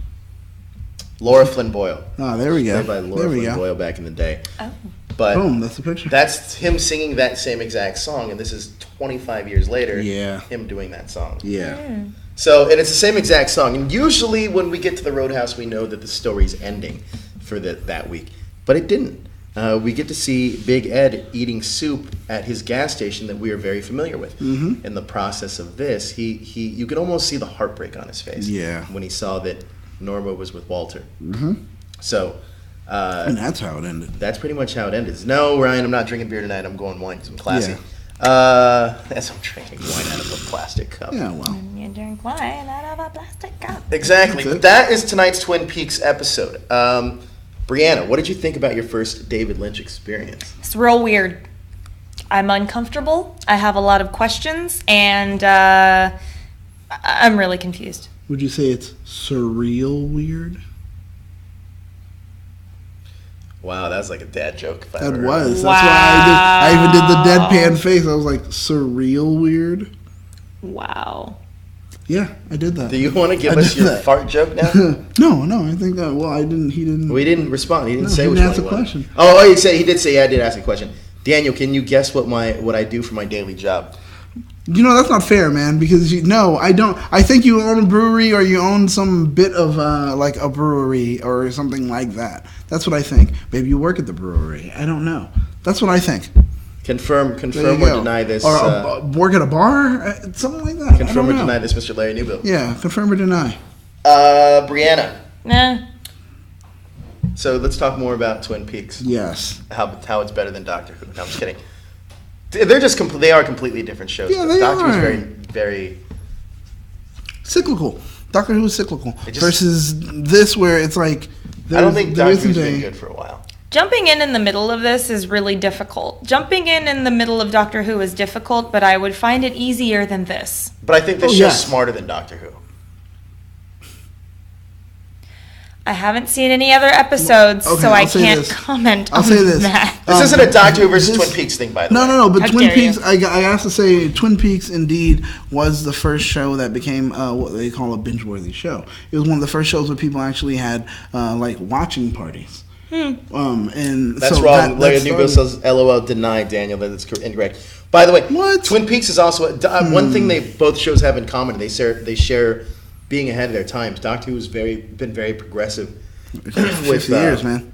Laura Flynn Boyle. Oh, there we go. Played by Laura Flynn Boyle back in the day. Oh. But boom, that's the picture. That's him singing that same exact song, and this is 25 years later. Yeah. Him doing that song. Yeah. So, and it's the same exact song. And usually, when we get to the Roadhouse, we know that the story's ending for that week, but it didn't. We get to see Big Ed eating soup at his gas station that we are very familiar with. Mm-hmm. In the process of this, you could almost see the heartbreak on his face. Yeah. When he saw that Norma was with Walter. Mm-hmm. So. And that's how it ended. That's pretty much how it ended. No, Ryan, I'm not drinking beer tonight. I'm going wine because I'm classy. Yeah. As I'm drinking wine out of a plastic cup. Yeah, well. You drink wine out of a plastic cup. Exactly. But that is tonight's Twin Peaks episode. Breanna, what did you think about your first David Lynch experience? It's real weird. I'm uncomfortable. I have a lot of questions, and I'm really confused. Would you say it's surreal weird? Wow, that's like a dad joke. That was. That's why I even did the deadpan face. I was like, surreal weird. Wow. Yeah, I did that. Do you want to give us your fart joke now? No. I think that. Well, I didn't. He didn't. We didn't respond. He didn't say which one. He didn't ask a question. Oh, he did say. Yeah, I did ask a question. Daniel, can you guess what I do for my daily job? You know, that's not fair, man, because I don't. I think you own a brewery or you own some bit of like a brewery or something like that. That's what I think. Maybe you work at the brewery. I don't know. That's what I think. Confirm or deny this. Or work at a bar? Something like that. Confirm or deny this, Mr. Larry Newbill. Yeah, confirm or deny. Breanna. Nah. So let's talk more about Twin Peaks. Yes. How it's better than Doctor Who. No, I'm just kidding. They're just they are completely different shows. Yeah, they Doctor are. Who's very, very cyclical. Doctor Who is cyclical versus this, where it's like I don't think Doctor Who's been good for a while. Jumping in the middle of this is really difficult. Jumping in the middle of Doctor Who is difficult, but I would find it easier than this. But I think this show's smarter than Doctor Who. I haven't seen any other episodes, so I can't comment on that. This isn't a Doctor Who versus Twin Peaks thing, by the way. No, but Twin Peaks, I have to say, Twin Peaks indeed was the first show that became what they call a binge-worthy show. It was one of the first shows where people actually had like watching parties. And that's so wrong. Larry Newbill says, "LOL, deny Daniel that it's incorrect." By the way, Twin Peaks is also one thing both shows have in common. They share being ahead of their times. Doctor Who's been very progressive with 50 years, man.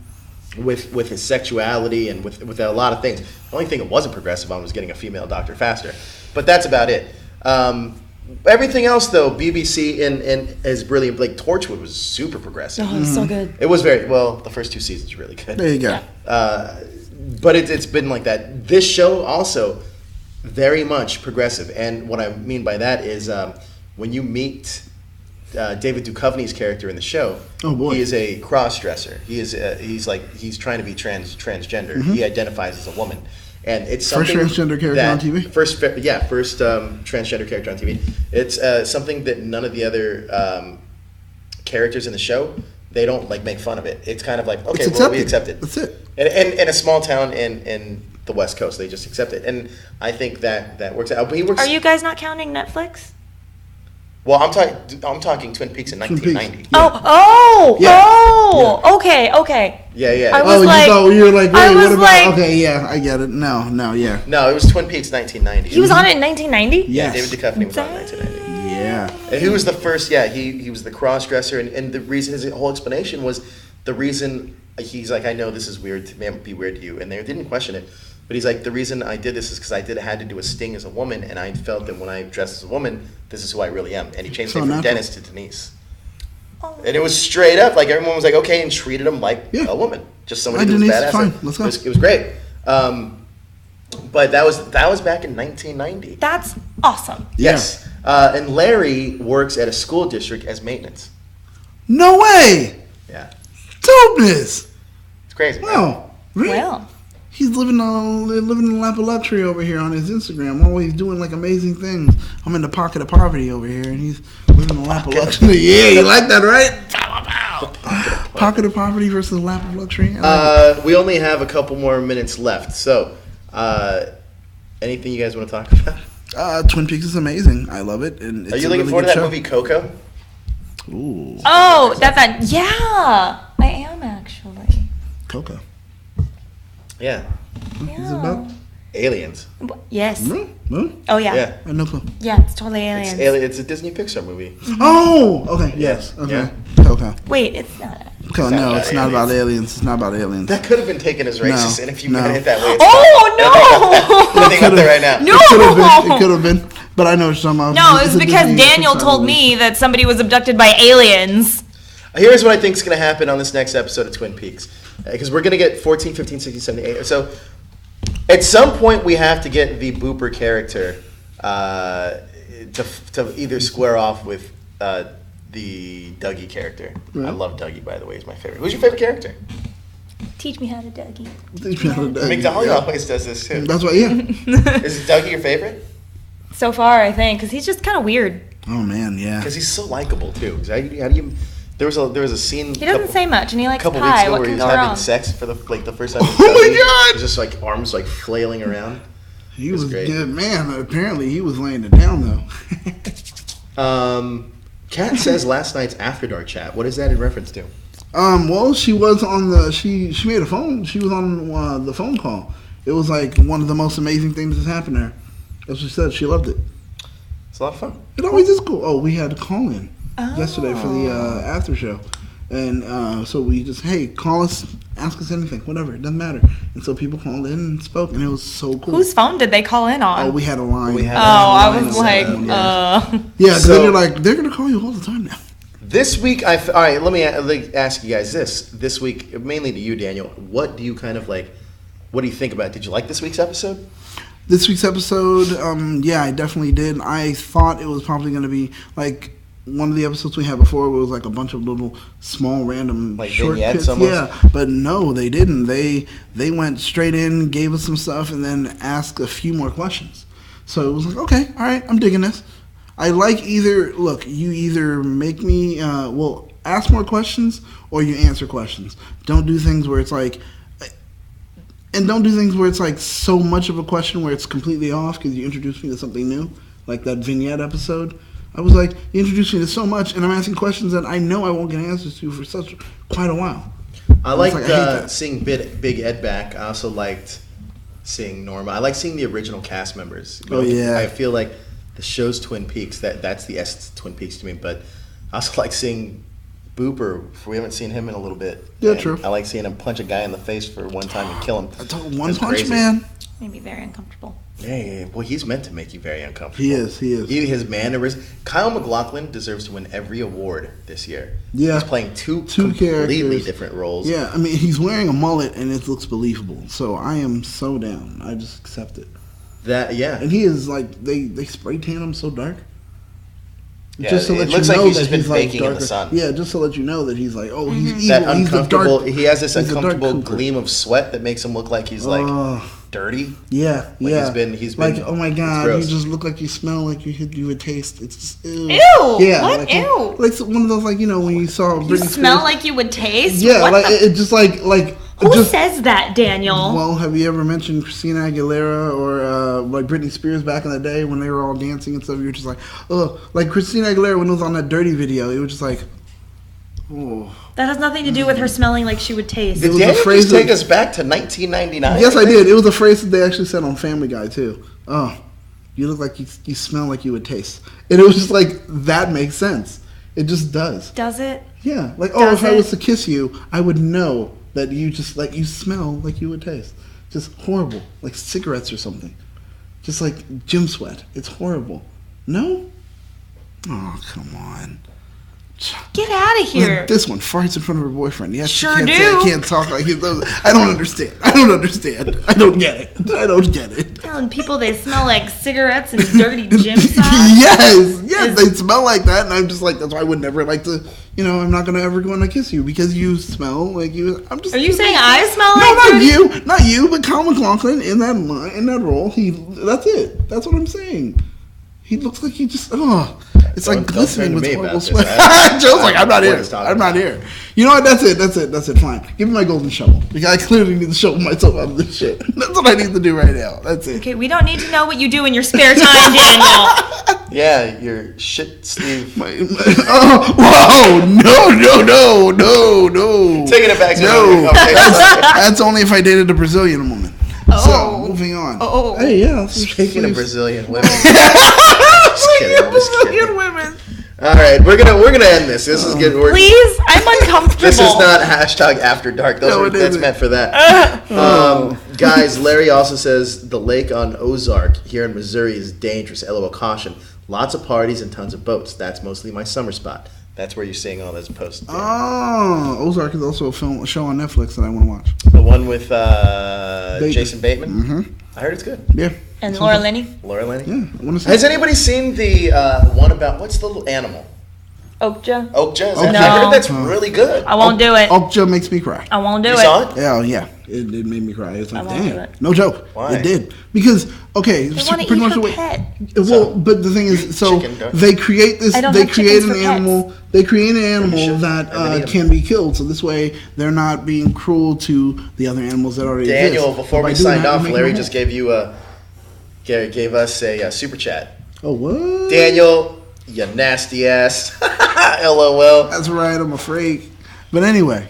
With his sexuality and with a lot of things. The only thing it wasn't progressive on was getting a female doctor faster, but that's about it. Everything else, though, BBC and is brilliant. Like Torchwood was super progressive. Oh, it's so good. It was very well. The first 2 seasons were really good. There you go. But it's been like that. This show also very much progressive, and what I mean by that is when you meet David Duchovny's character in the show, oh boy, he is a cross-dresser. He's trying to be transgender. Mm-hmm. He identifies as a woman. And it's something first transgender character on TV. First transgender character on TV. It's something that none of the other characters in the show, they don't like make fun of it. It's kind of like, okay, well, we accept it. That's it. And in a small town in the West Coast, they just accept it, and I think that works out. But he works. Are you guys not counting Netflix? Well, I'm talking Twin Peaks in 1990. Yeah. Okay. Yeah. I was you were like, wait, I was what about? like- Okay, yeah, I get it. No, yeah. No, it was Twin Peaks 1990. He was on it in 1990? Yeah, Yes. David Duchovny was on it in 1990. Yeah. And he was the first. Yeah, he was the cross-dresser, and the reason, his whole explanation was the reason. He's like, I know this is weird. It may be weird to you, and they didn't question it. But he's like, the reason I did this is because I had to do a sting as a woman, and I felt that when I dressed as a woman, this is who I really am. And he changed it from Dennis to Denise. Oh. And it was straight up, like everyone was like, okay, and treated him like a woman, just somebody who was Denise, badass. fine. Let's go. It was great. But that was back in 1990. That's awesome. Yes. And Larry works at a school district as maintenance. No way. Yeah. Dopeness. It's crazy. Wow. Really? Well. He's living in the lap of luxury over here on his Instagram. Always doing like amazing things. I'm in the pocket of poverty over here, and he's living in the lap of luxury. Yeah, you like that, right? Pocket of poverty versus lap of luxury. We only have a couple more minutes left, so anything you guys want to talk about? Twin Peaks is amazing. I love it. And it's Are you a looking really forward to good that show. movie Coco? Ooh. Oh, yeah. I am actually. Coco. Yeah. What's it about? Aliens. Yes. No? Oh, yeah. Yeah. I have no clue. Yeah, it's totally aliens. It's a Disney Pixar movie. Oh, okay. Yes. Okay. Yeah. Coco. Wait, it's not. No, it's not about aliens. It's not about aliens. That could have been taken as racist, No, and if you no. meant it that way, it's Oh, no! nothing up there right now. No! It could have been. But I know what you're talking about. No, It's it's a because Disney Daniel Pixar told movie. me that somebody was abducted by aliens. Here's what I think is going to happen on this next episode of Twin Peaks. Because we're going to get 14, 15, 16, 17, 18. So at some point we have to get the Booper character to either square off with the Dougie character. Right. I love Dougie, by the way. He's my favorite. Who's your favorite character? Teach me how to Dougie. McDonald always does this too. That's what, yeah. Is Dougie your favorite? So far, I think, because he's just kind of weird. Oh, man, yeah. Because he's so likable too. 'Cause how do you? There was a scene. He doesn't say much, and he likes couple weeks pie. ago What where he can was go having wrong? sex for the first time. Oh my God! He's just like arms like flailing around. He was great. good. Man, apparently he was laying it down, though. Kat says last night's After Dark chat. What is that in reference to? Well, she was on she made a phone. She was on the phone call. It was like one of the most amazing things that's happened to her. As she said, she loved it. It's a lot of fun. It always is cool. Oh, we had a call in Oh. yesterday for the after show. And so we just, hey, call us, ask us anything, whatever. It doesn't matter. And so people called in and spoke, and it was so cool. Whose phone did they call in on? Oh, we had a line. We had Oh, a I line was on like, that one, Yeah, because So- they're like, they're going to call you all the time now. This week, all right, let me ask you guys this. This week, mainly to you, Daniel, what do you kind of like, what do you think about it? Did you like this week's episode? This week's episode, yeah, I definitely did. I thought it was probably going to be like one of the episodes we had before where it was like a bunch of little small random Like short vignettes bits. almost? Yeah, but no, they didn't. They went straight in, gave us some stuff, and then asked a few more questions. So it was like, okay, all right, I'm digging this. I like you either make me, ask more questions or you answer questions. Don't do things where it's like, and don't do things where it's like so much of a question where it's completely off because you introduced me to something new, like that vignette episode. I was like, you introduced me to so much, and I'm asking questions that I know I won't get answers to for quite a while. I liked I hate that. seeing Big Ed back. I also liked seeing Norma. I like seeing the original cast members. Oh, yeah. I feel like the show's Twin Peaks. That's the essence of Twin Peaks to me. But I also like seeing Booper. We haven't seen him in a little bit. Yeah, and true. I like seeing him punch a guy in the face for one time and kill him. One That's Punch crazy. Man. Made me very uncomfortable. Yeah. Well, he's meant to make you very uncomfortable. He is. His mannerisms. Kyle MacLachlan deserves to win every award this year. Yeah. He's playing two completely characters. different roles. Yeah, I mean, he's wearing a mullet and it looks believable. So I am so down. I just accept it. And he is like they spray tan him so dark. Yeah, Just to let it looks you know like he's that just been he's like baking in the darker. sun. Yeah, just to let you know that he's like, oh, he's evil. That He's the uncomfortable. dark. He has this he's the dark uncomfortable Cooper. gleam of sweat that makes him look like he's like dirty. Yeah, Like yeah. he's like, been. oh my it's god, gross. you just look like you smell like you would taste. It's just ew. Ew. Yeah, What? like, Ew. Like one of those, like, you know, when you saw You Britney smell Spears. like you would taste? Yeah, What like the- it just like. Who just, says that, Daniel? Well, have you ever mentioned Christina Aguilera or like Britney Spears back in the day when they were all dancing and stuff? You were just like, oh, like Christina Aguilera when it was on that Dirty video. It was just like, oh. That has nothing to do with her smelling like she would taste. It Did was a Daniel phrase just take that- us back to 1999? Yes, I did. It was a phrase that they actually said on Family Guy too. Oh, you look like you smell like you would taste, and it was just like that makes sense. It just does. Does it? Yeah, like Does if I it? was to kiss you, I would know that you just like you smell like you would taste. Just horrible, like cigarettes or something. Just like gym sweat. It's horrible. No? Oh, come on. Get out of here. This one farts in front of her boyfriend. Yes, Sure she can't do. Can't talk like he does. I don't understand. I don't get it. Telling people they smell like cigarettes and dirty gym socks. Yes, they smell like that, and I'm just like, that's why I would never like to. You know, I'm not gonna ever go and kiss you because you smell like you. I'm just. Are you saying I smell No, like not dirty? not you, but Kyle MacLachlan in that role. That's it. That's what I'm saying. He looks like he just. It's like glistening with horrible sweat. Joe's like, I'm not here. You know what? That's it. Fine. Give me my golden shovel because I clearly need to shovel myself out of this shit. That's what I need to do right now. That's it. Okay, we don't need to know what you do in your spare time, Daniel. Yeah, your shit sleeve. Whoa! No! Taking it back to Okay, that's only if I dated a Brazilian woman. Oh. So moving on. Oh. Hey, yeah. Speaking of Brazilian women. Just kidding. women. All right, we're gonna end this. This is getting worse. Please, I'm uncomfortable. This is not #After Dark. That's isn't. meant for that. Guys, Larry also says the lake on Ozark here in Missouri is dangerous. LOL caution. Lots of parties and tons of boats. That's mostly my summer spot. That's where you're seeing all those posts. Oh, Ozark is also a show on Netflix that I want to watch. The one with Jason Bateman. Mm-hmm. I heard it's good. Yeah. And Laura Linney? Laura Linney. Yeah. I want to see. Has anybody seen the one about what's the little animal? Okja? Okja. Okja. I heard that's No. really good. I won't do it. Okja makes me cry. I won't do You it. saw it? Oh yeah, it made me cry. It's like, I won't do damn, it. no joke. Why? It did because okay, They so want to pretty eat much her the way. pet. Well, but the thing is, so Chicken, don't- they create this. I don't They have create chickens an for pets. animal. They create an animal should. that And then eat 'em. can be killed. So this way, they're not being cruel to the other animals that already Daniel, exist. before By we doing signed that, you off, make Larry them just whole. gave us a super chat. Oh what? Daniel, you nasty ass. LOL. That's right. I'm a freak. But anyway,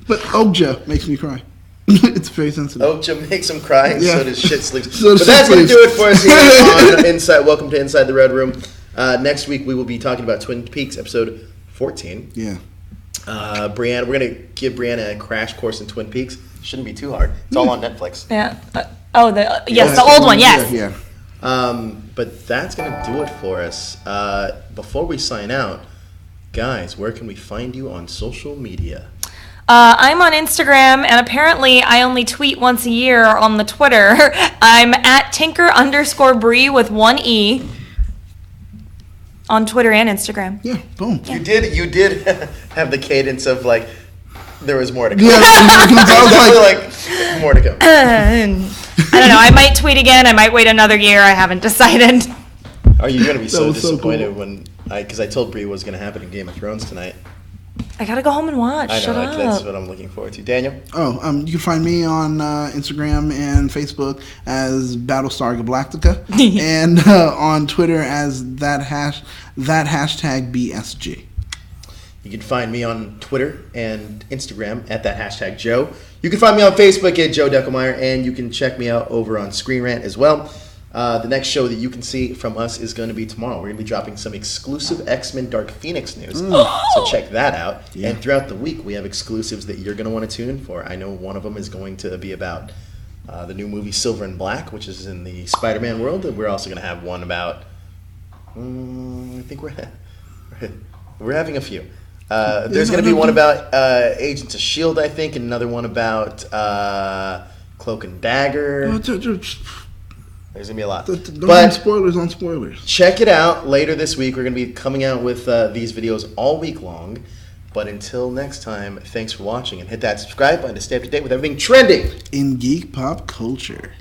but Okja makes me cry. It's very sensitive. Okja makes him cry, and Yeah. so does shit sleeves. So But does that's Shit going to Sleeves. do it for us here on Inside. Welcome to Inside the Red Room. Next week, we will be talking about Twin Peaks, episode 14. Yeah. Breanna, we're going to give Breanna a crash course in Twin Peaks. Shouldn't be too hard. It's all on Netflix. Yeah. Yes, Yeah, the old one, yes. Yeah. But that's going to do it for us. Before we sign out, guys, where can we find you on social media? I'm on Instagram, and apparently I only tweet once a year on the Twitter. I'm at Tinker_Bree with 1 E on Twitter and Instagram. Yeah. Boom. You did have the cadence of like there was more to come. Yeah. I was like, Like more to come. I don't know. I might tweet again. I might wait another year. I haven't decided. Are you going to be so was so disappointed cool. when because I told Bree what was going to happen in Game of Thrones tonight? I gotta go home and watch. I know Shut that's up. what I'm looking forward to. Daniel, you can find me on Instagram and Facebook as Battlestar Galactica, and on Twitter as that hashtag BSG. you can find me on Twitter and Instagram at that hashtag Joe. You can find me on Facebook at Joe Deckelmeyer, and you can check me out over on Screen Rant as well. The next show that you can see from us is going to be tomorrow. We're going to be dropping some exclusive X-Men Dark Phoenix news. So check that out. Yeah. And throughout the week, we have exclusives that you're going to want to tune in for. I know one of them is going to be about the new movie Silver and Black, which is in the Spider-Man world. And we're also going to have one about... I think we're having a few. There's going to be one about Agents of S.H.I.E.L.D., I think, and another one about Cloak and Dagger. There's going to be a lot. Don't spoilers on spoilers. Check it out later this week. We're going to be coming out with these videos all week long. But until next time, thanks for watching, and hit that subscribe button to stay up to date with everything trending in geek pop culture.